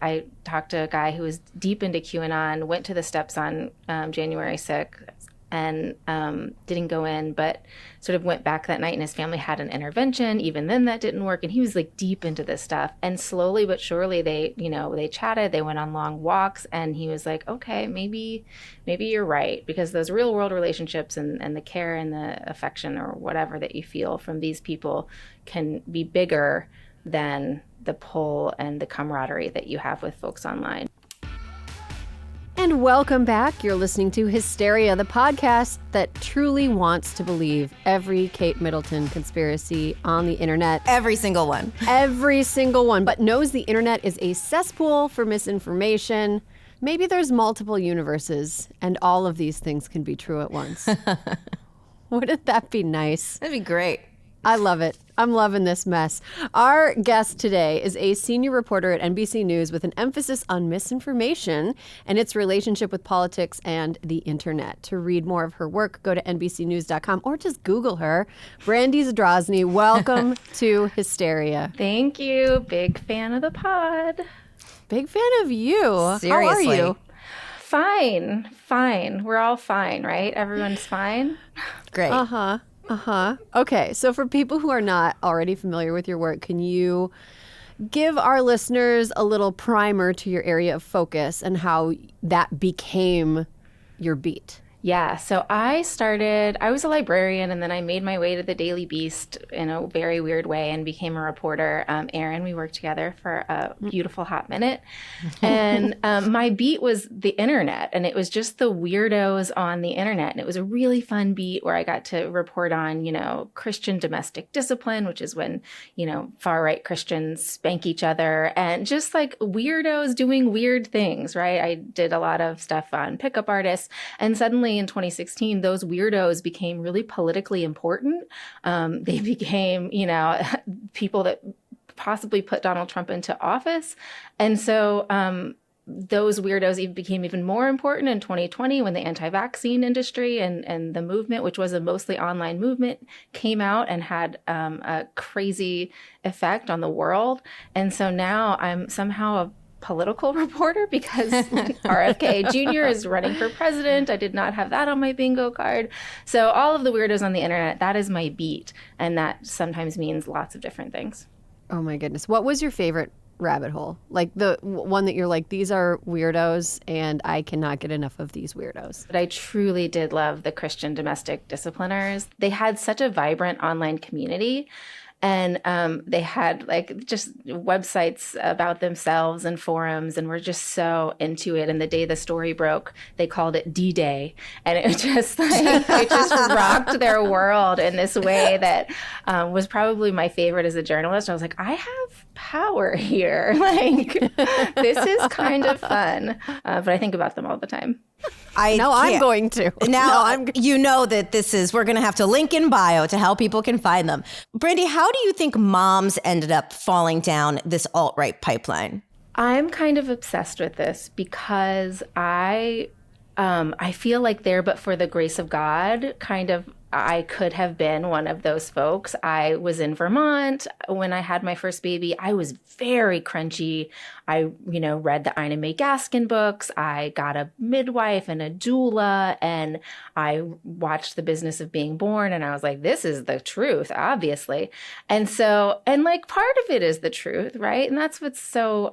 I talked to a guy who was deep into QAnon, went to the steps on January 6th, and didn't go in, but sort of went back that night, and his family had an intervention. Even then that didn't work, and he was like deep into this stuff. And slowly but surely they chatted, they went on long walks, and he was like, okay, maybe you're right, because those real world relationships and the care and the affection or whatever that you feel from these people can be bigger than the pull and the camaraderie that you have with folks online. And welcome back. You're listening to Hysteria, the podcast that truly wants to believe every Kate Middleton conspiracy on the internet. Every single one. Every single one, but knows the internet is a cesspool for misinformation. Maybe there's multiple universes, and all of these things can be true at once. Wouldn't that be nice? That'd be great. I love it. I'm loving this mess. Our guest today is a senior reporter at NBC News with an emphasis on misinformation and its relationship with politics and the internet. To read more of her work, go to NBCnews.com or just Google her. Brandy Zadrozny, welcome to Hysteria. Thank you. Big fan of the pod. Big fan of you. Seriously. How are you? Fine. We're all fine, right? Everyone's fine? Great. Okay, so for people who are not already familiar with your work, can you give our listeners a little primer to your area of focus and how that became your beat? Yeah, so I was a librarian, and then I made my way to the Daily Beast in a very weird way and became a reporter. Erin, we worked together for a beautiful hot minute. And my beat was the internet, and it was just the weirdos on the internet. And it was a really fun beat where I got to report on, Christian domestic discipline, which is when, far-right Christians spank each other, and just like weirdos doing weird things, right? I did a lot of stuff on pickup artists, and suddenly in 2016, those weirdos became really politically important. They became, people that possibly put Donald Trump into office. And so those weirdos became even more important in 2020 when the anti-vaccine industry and the movement, which was a mostly online movement, came out and had a crazy effect on the world. And so now I'm somehow a political reporter because RFK Jr. is running for president. I did not have that on my bingo card. So all of the weirdos on the internet, that is my beat. And that sometimes means lots of different things. Oh my goodness. What was your favorite rabbit hole? Like the one that you're like, these are weirdos and I cannot get enough of these weirdos. But I truly did love the Christian domestic discipliners. They had such a vibrant online community. And they had just websites about themselves and forums, and we're just so into it. And the day the story broke, they called it D-Day, and it just rocked their world in this way that was probably my favorite as a journalist. I was like, I have power here. This is kind of fun, but I think about them all the time. I'm going to. Now, you know that we're going to have to link in bio to how people can find them. Brandy, how do you think moms ended up falling down this alt-right pipeline? I'm kind of obsessed with this because I feel like there, but for the grace of God, I could have been one of those folks. I was in Vermont when I had my first baby. I was very crunchy. I, read the Ina May Gaskin books. I got a midwife and a doula, and I watched The Business of Being Born. And I was like, this is the truth, obviously. And so, part of it is the truth, right? And that's what's so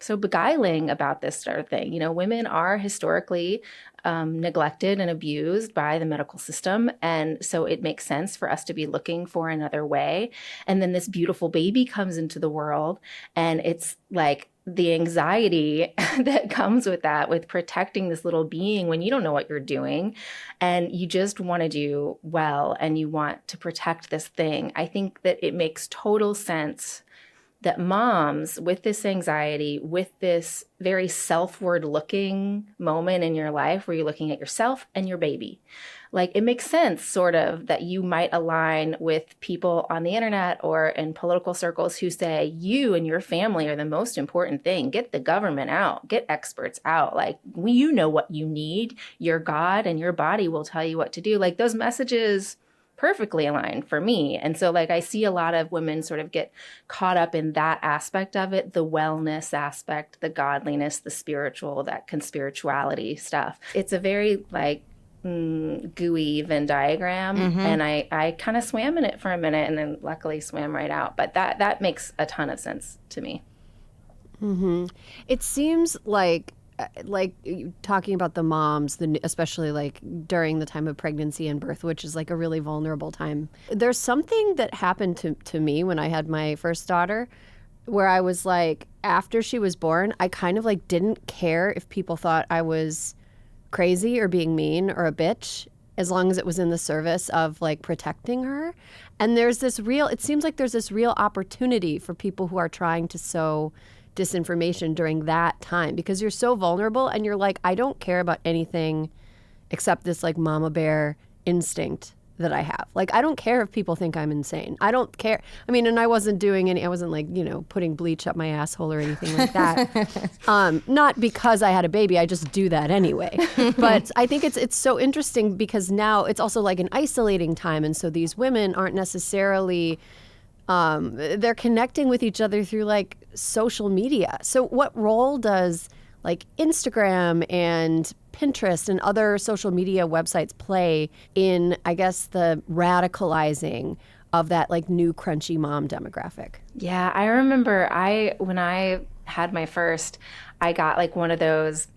beguiling about this sort of thing. Women are historically neglected and abused by the medical system. And so it makes sense for us to be looking for another way. And then this beautiful baby comes into the world, and it's like the anxiety that comes with that, with protecting this little being when you don't know what you're doing and you just want to do well and you want to protect this thing. I think that it makes total sense that moms with this anxiety, with this very self-ward looking moment in your life where you're looking at yourself and your baby, it makes sense sort of that you might align with people on the internet or in political circles who say you and your family are the most important thing. Get the government out, get experts out. You know what you need. Your God and your body will tell you what to do. Those messages perfectly aligned for me. And so like I see a lot of women sort of get caught up in that aspect of it, the wellness aspect, the godliness, the spiritual, that conspirituality stuff. It's a very like gooey Venn diagram. And I kind of swam in it for a minute and then luckily swam right out. But that makes a ton of sense to me. It seems like talking about the moms, especially like during the time of pregnancy and birth, which is like a really vulnerable time. There's something that happened to me when I had my first daughter where I was like, after she was born, I kind of like didn't care if people thought I was crazy or being mean or a bitch, as long as it was in the service of like protecting her. And it seems like there's this real opportunity for people who are trying to sow disinformation during that time, because you're so vulnerable and you're like, I don't care about anything except this like mama bear instinct that I have. Like, I don't care if people think I'm insane. I don't care. I mean, and I wasn't like, putting bleach up my asshole or anything like that. Not because I had a baby, I just do that anyway. But I think it's so interesting because now it's also like an isolating time. And so these women aren't necessarily they're connecting with each other through like social media. So what role does like Instagram and Pinterest and other social media websites play in, I guess, the radicalizing of that like new crunchy mom demographic? Yeah, I remember when I had my first, I got like one of those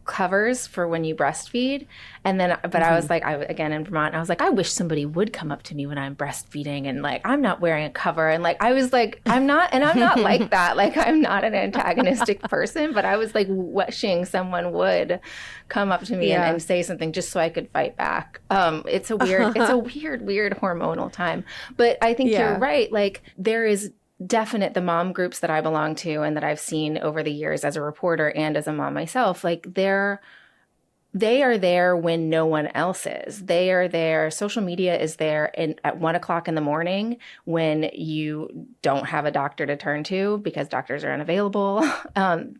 covers for when you breastfeed. And then, but I was like, again in Vermont, I was like, I wish somebody would come up to me when I'm breastfeeding and like, I'm not wearing a cover. And like, I was like, I'm not like that. Like, I'm not an antagonistic person, but I was like wishing someone would come up to me and say something just so I could fight back. It's a weird hormonal time. But I think you're right. Like, there is the mom groups that I belong to and that I've seen over the years as a reporter and as a mom myself, like they are there when no one else is. They are there. Social media is there at 1 o'clock in the morning when you don't have a doctor to turn to because doctors are unavailable.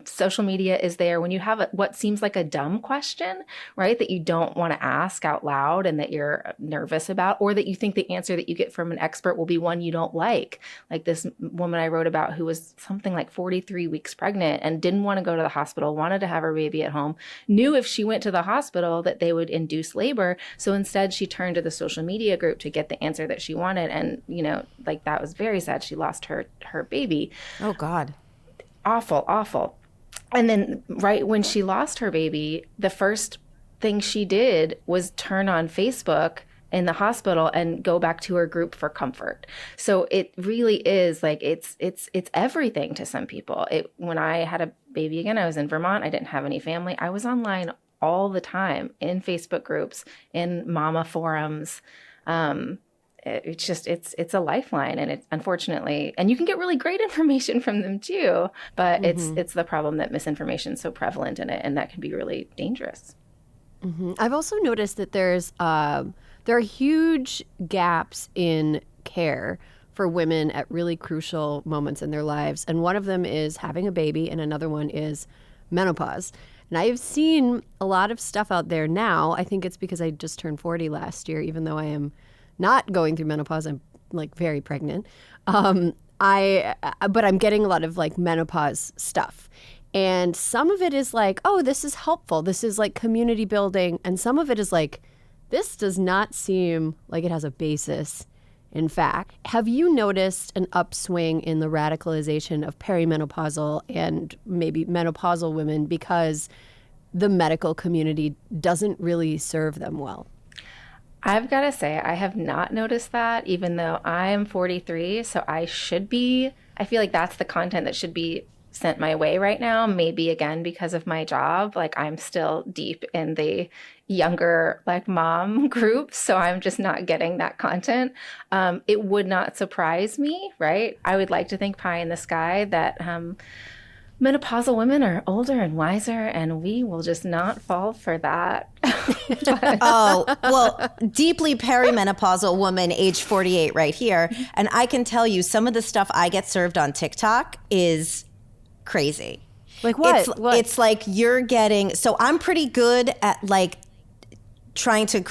Social media is there when you have what seems like a dumb question, right? That you don't want to ask out loud and that you're nervous about, or that you think the answer that you get from an expert will be one you don't like. Like this woman I wrote about who was something like 43 weeks pregnant and didn't want to go to the hospital, wanted to have her baby at home, knew if she went to the hospital that they would induce labor. So instead she turned to the social media group to get the answer that she wanted. And, like that was very sad. She lost her baby. Oh God. Awful. And then right when she lost her baby, the first thing she did was turn on Facebook in the hospital and go back to her group for comfort. So it really is like, it's everything to some people. When I had a baby again, I was in Vermont. I didn't have any family. I was online all the time in Facebook groups, in mama forums. It's a lifeline, and it's unfortunately, and you can get really great information from them too, but it's the problem that misinformation is so prevalent in it, and that can be really dangerous. I've also noticed that there are huge gaps in care for women at really crucial moments in their lives, and one of them is having a baby, and another one is menopause. And I've seen a lot of stuff out there now. I think it's because I just turned 40 last year, even though I am not going through menopause. I'm like very pregnant. But I'm getting a lot of like menopause stuff. And some of it is like, oh, this is helpful. This is like community building. And some of it is like, this does not seem like it has a basis in fact. Have you noticed an upswing in the radicalization of perimenopausal and maybe menopausal women because the medical community doesn't really serve them well? I've got to say, I have not noticed that, even though I'm 43, so I feel like that's the content that should be sent my way right now. Maybe again, because of my job, like I'm still deep in the younger like mom group, so I'm just not getting that content. It would not surprise me, right? I would like to think pie in the sky that menopausal women are older and wiser, and we will just not fall for that. Oh, well, deeply perimenopausal woman, age 48 right here. And I can tell you some of the stuff I get served on TikTok is crazy. Like what? It's like you're getting, so I'm pretty good at like trying to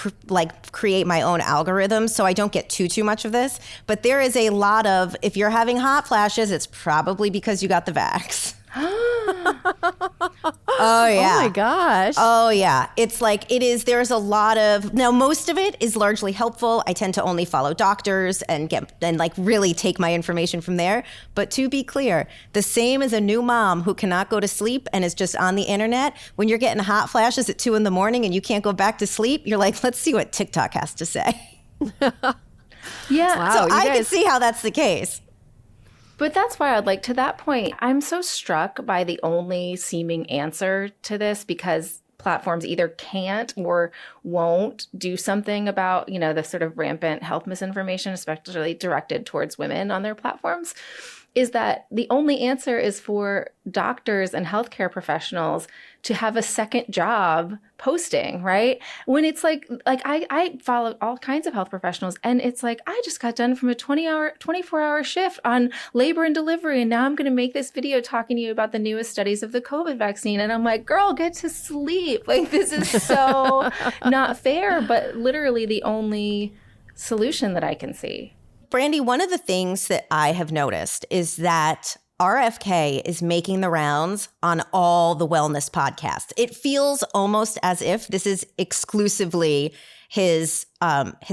create my own algorithm so I don't get too much of this. But there is a lot of, if you're having hot flashes, it's probably because you got the vax. Oh yeah. Oh my gosh. Oh yeah. It's like there's a lot of, now most of it is largely helpful. I tend to only follow doctors and really take my information from there. But to be clear, the same as a new mom who cannot go to sleep and is just on the internet, when you're getting hot flashes at 2 a.m. and you can't go back to sleep, you're like, let's see what TikTok has to say. Yeah. Wow, So I can see how that's the case. But that's why I'd like, to that point, I'm so struck by the only seeming answer to this, because platforms either can't or won't do something about, the sort of rampant health misinformation, especially directed towards women on their platforms, is that the only answer is for doctors and healthcare professionals to have a second job posting, right? When it's like I follow all kinds of health professionals, and it's like, I just got done from a 24-hour shift on labor and delivery, and now I'm going to make this video talking to you about the newest studies of the COVID vaccine. And I'm like, girl, get to sleep. Like, this is so not fair, but literally the only solution that I can see. Brandy, one of the things that I have noticed is that RFK is making the rounds on all the wellness podcasts. It feels almost as if this is exclusively his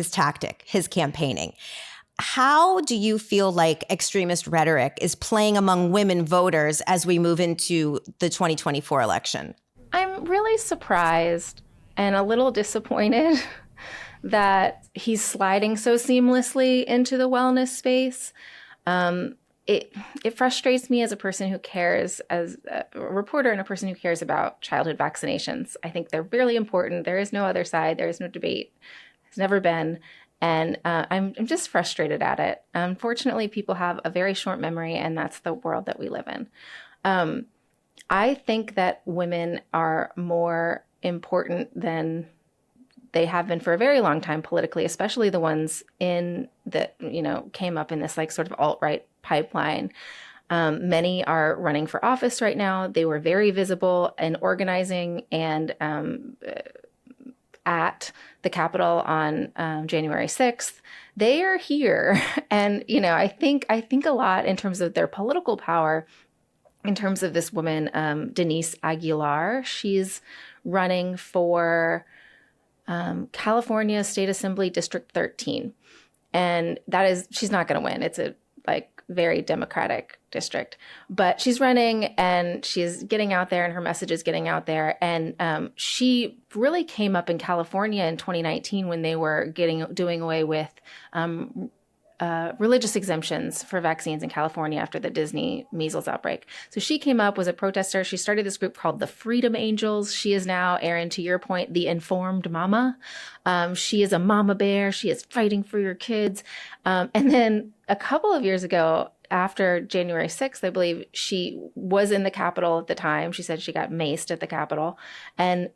tactic, his campaigning. How do you feel like extremist rhetoric is playing among women voters as we move into the 2024 election? I'm really surprised and a little disappointed that he's sliding so seamlessly into the wellness space. It frustrates me as a person who cares, as a reporter and a person who cares about childhood vaccinations. I think they're really important. There is no other side. There is no debate. There's never been. And I'm just frustrated at it. Unfortunately, people have a very short memory, and that's the world that we live in. I think that women are more important than they have been for a very long time politically, especially the ones that came up in this sort of alt-right pipeline. Many are running for office right now. They were very visible in organizing and at the Capitol on January 6th. They are here. And, I think a lot in terms of their political power, in terms of this woman, Denise Aguilar. She's running for California State Assembly District 13. And she's not going to win. It's a very Democratic district, but she's running and she's getting out there, and her message is getting out there. And she really came up in California in 2019 when they were doing away with religious exemptions for vaccines in California after the Disney measles outbreak. So she came up, was a protester. She started this group called the Freedom Angels. She is now, Erin, to your point, the informed mama. She is a mama bear. She is fighting for your kids. And then a couple of years ago, after January 6th, I believe, she was in the Capitol at the time. She said she got maced at the Capitol. And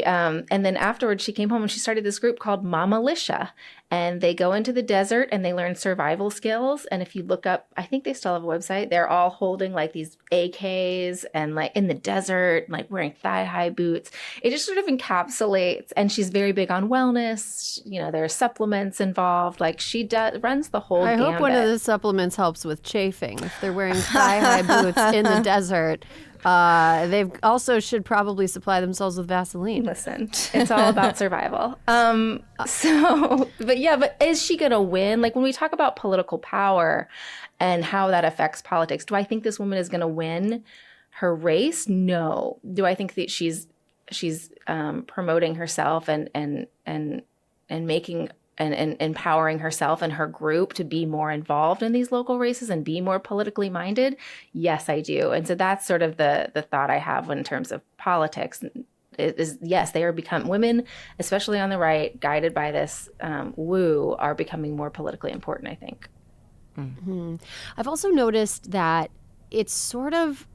and then afterwards she came home and she started this group called Militia. And they go into the desert and they learn survival skills. And if you look up, I think they still have a website. They're all holding these AKs and in the desert, wearing thigh-high boots. It just sort of encapsulates. And she's very big on wellness. There are supplements involved. She runs the whole I gambit. hope one of the supplements helps with chafing. If they're wearing thigh-high boots in the desert, they also should probably supply themselves with Vaseline. Listen, it's all about survival. But is she going to win? When we talk about political power and how that affects politics, do I think this woman is going to win her race? No. Do I think that she's promoting herself and making and empowering herself and her group to be more involved in these local races and be more politically minded? Yes, I do. And so that's sort of the thought I have in terms of politics. Is yes, they are women, especially on the right, guided by this woo, are becoming more politically important, I think. Mm-hmm. I've also noticed that it sort of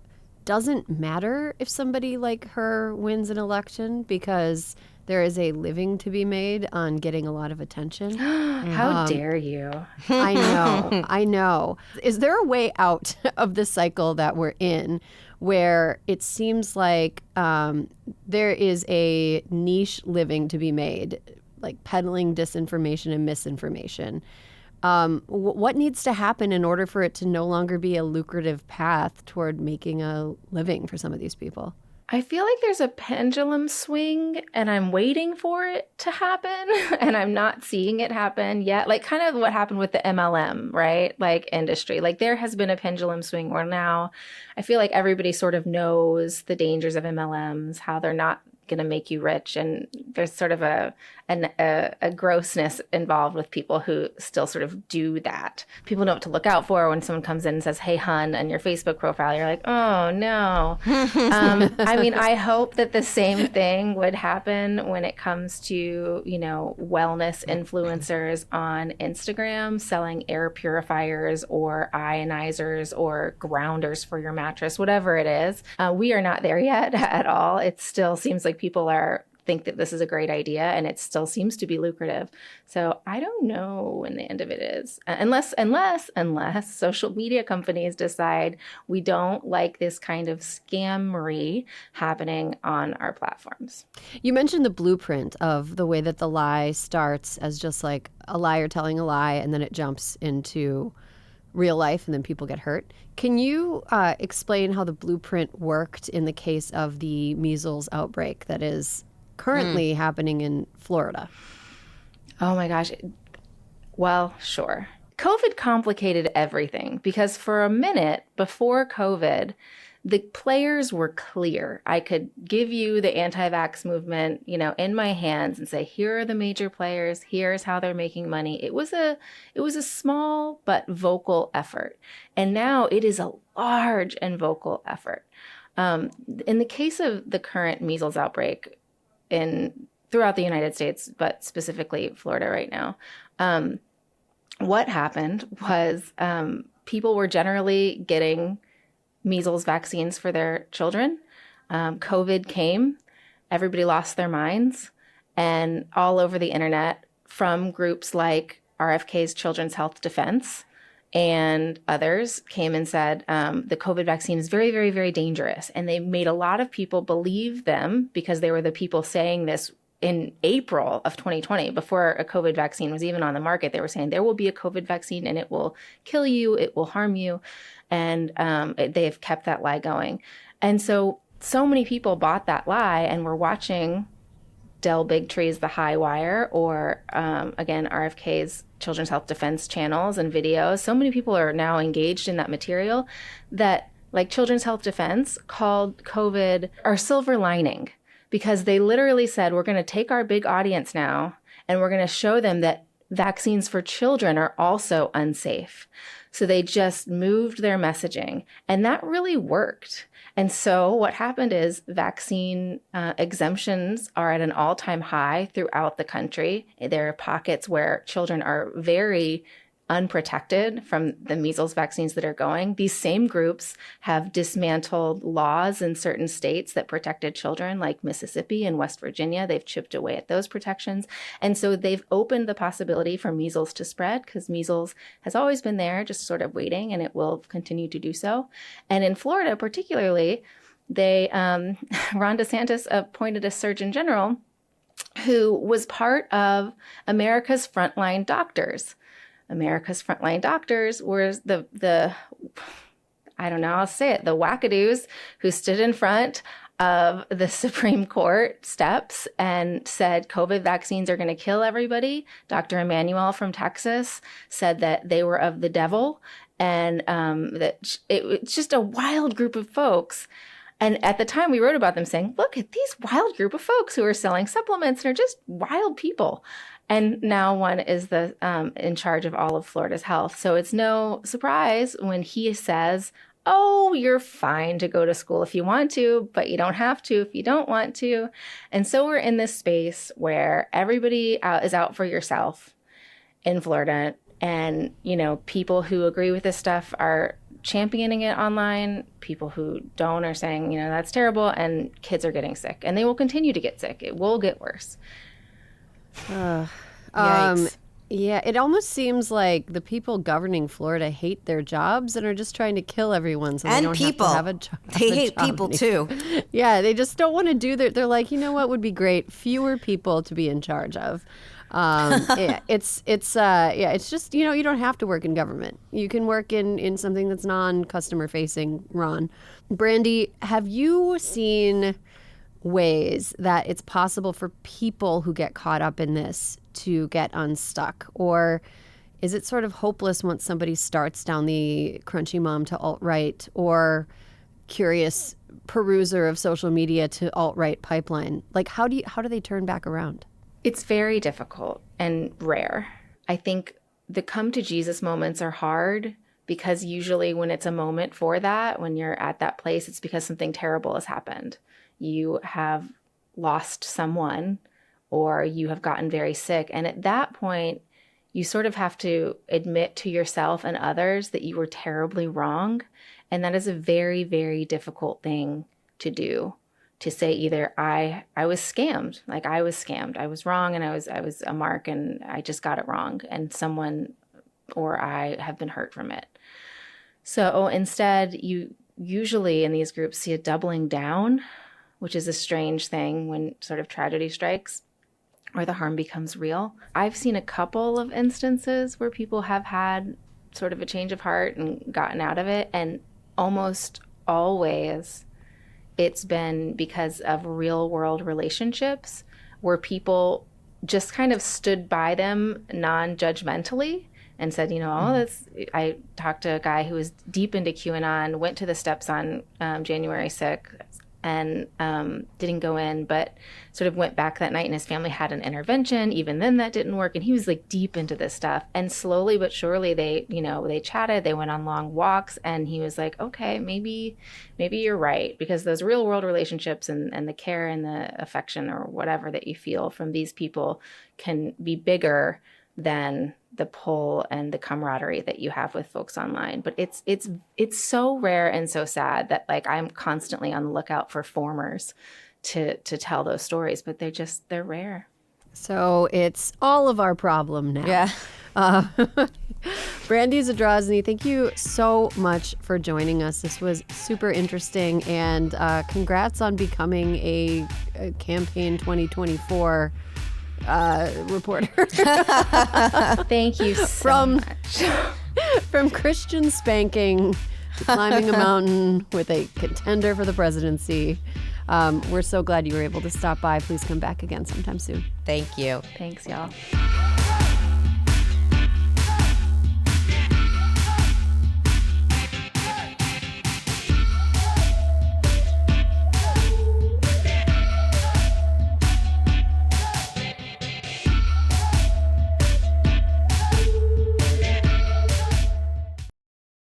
doesn't matter if somebody like her wins an election, because there is a living to be made on getting a lot of attention. How dare you? I know. Is there a way out of the cycle that we're in where it seems like there is a niche living to be made, like peddling disinformation and misinformation? What needs to happen in order for it to no longer be a lucrative path toward making a living for some of these people? I feel like there's a pendulum swing and I'm waiting for it to happen and I'm not seeing it happen yet. Like kind of what happened with the MLM, right? Like industry. Like there has been a pendulum swing where now I feel like everybody sort of knows the dangers of MLMs, how they're not going to make you rich. And there's sort of a grossness involved with people who still sort of do that. People know what to look out for when someone comes in and says, "Hey, hun," on your Facebook profile. You're like, oh, no. I mean, I hope that the same thing would happen when it comes to, you know, wellness influencers on Instagram selling air purifiers or ionizers or grounders for your mattress, whatever it is. We are not there yet at all. It still seems like people think that this is a great idea and it still seems to be lucrative. So I don't know when the end of it is, unless social media companies decide we don't like this kind of scammery happening on our platforms. You mentioned the blueprint of the way that the lie starts as just like a liar telling a lie, and then it jumps into real life and then people get hurt. Can you explain how the blueprint worked in the case of the measles outbreak that is currently happening in Florida? Oh my gosh. Well, sure. COVID complicated everything because for a minute before COVID, the players were clear. I could give you the anti-vax movement, you know, in my hands and say, here are the major players. Here's how they're making money. It was a small but vocal effort. And now it is a large and vocal effort. In the case of the current measles outbreak throughout the United States, but specifically Florida right now, what happened was people were generally getting measles vaccines for their children. COVID came, everybody lost their minds, and all over the internet from groups like RFK's Children's Health Defense and others came and said the COVID vaccine is very, very, very dangerous. And they made a lot of people believe them because they were the people saying this in April of 2020, before a COVID vaccine was even on the market. They were saying there will be a COVID vaccine and it will kill you, it will harm you. And they've kept that lie going. And so many people bought that lie and were watching Del Bigtree's The High Wire or, again, RFK's Children's Health Defense channels and videos. So many people are now engaged in that material that, like Children's Health Defense, called COVID our silver lining, because they literally said, we're going to take our big audience now and we're going to show them that vaccines for children are also unsafe. So they just moved their messaging, and that really worked. And so what happened is vaccine exemptions are at an all-time high throughout the country. There are pockets where children are very unprotected from the measles vaccines that are going. These same groups have dismantled laws in certain states that protected children, like Mississippi and West Virginia. They've chipped away at those protections. And so they've opened the possibility for measles to spread, because measles has always been there, just sort of waiting, and it will continue to do so. And in Florida, particularly, Ron DeSantis appointed a Surgeon General who was part of America's frontline doctors. America's frontline doctors were the I don't know, I'll say it, the wackadoos who stood in front of the Supreme Court steps and said COVID vaccines are going to kill everybody. Dr. Emmanuel from Texas said that they were of the devil, and that it's just a wild group of folks. And at the time we wrote about them saying, look at these wild group of folks who are selling supplements and are just wild people. And now one is in charge of all of Florida's health. So it's no surprise when he says, oh, you're fine to go to school if you want to, but you don't have to if you don't want to. And so we're in this space where everybody is out for yourself in Florida. And, you know, people who agree with this stuff are championing it online, people who don't are saying, that's terrible, and kids are getting sick. And they will continue to get sick. It will get worse. Yikes. Yeah, it almost seems like the people governing Florida hate their jobs and are just trying to kill everyone so they And don't people. have to have a job. They hate people too. Yeah, they just don't want to do that. They're like, you know what would be great? Fewer people to be in charge of. It's just, you don't have to work in government. You can work in something that's non-customer facing, Ron. Brandy, have you seen ways that it's possible for people who get caught up in this to get unstuck? Or is it sort of hopeless once somebody starts down the crunchy mom to alt-right or curious peruser of social media to alt-right pipeline? Like, how do they turn back around? It's very difficult and rare. I think the come to Jesus moments are hard because usually when it's a moment for that, when you're at that place, it's because something terrible has happened. You have lost someone or you have gotten very sick. And at that point, you sort of have to admit to yourself and others that you were terribly wrong. And that is a very, very difficult thing to do. To say either I was scammed, like I was scammed, I was wrong, and I was a mark, and I just got it wrong, and someone or I have been hurt from it. So instead, you usually in these groups see a doubling down, which is a strange thing when sort of tragedy strikes or the harm becomes real. I've seen a couple of instances where people have had sort of a change of heart and gotten out of it, and almost always it's been because of real world relationships where people just kind of stood by them non-judgmentally and said, I talked to a guy who was deep into QAnon, went to the steps on January 6th and didn't go in, but sort of went back that night and his family had an intervention. Even then that didn't work. And he was like deep into this stuff. And slowly but surely they chatted, they went on long walks, and he was like, okay, maybe you're right. Because those real world relationships and the care and the affection or whatever that you feel from these people can be bigger than the pull and the camaraderie that you have with folks online. But it's so rare and so sad that like I'm constantly on the lookout for formers to tell those stories, but they're rare. So it's all of our problem now. Yeah. Brandy Zadrozny, thank you so much for joining us. This was super interesting, and congrats on becoming a Campaign 2024 reporter. Thank you so much. From Christian spanking to climbing a mountain with a contender for the presidency. We're so glad you were able to stop by. Please come back again sometime soon. Thank you. Thanks, y'all.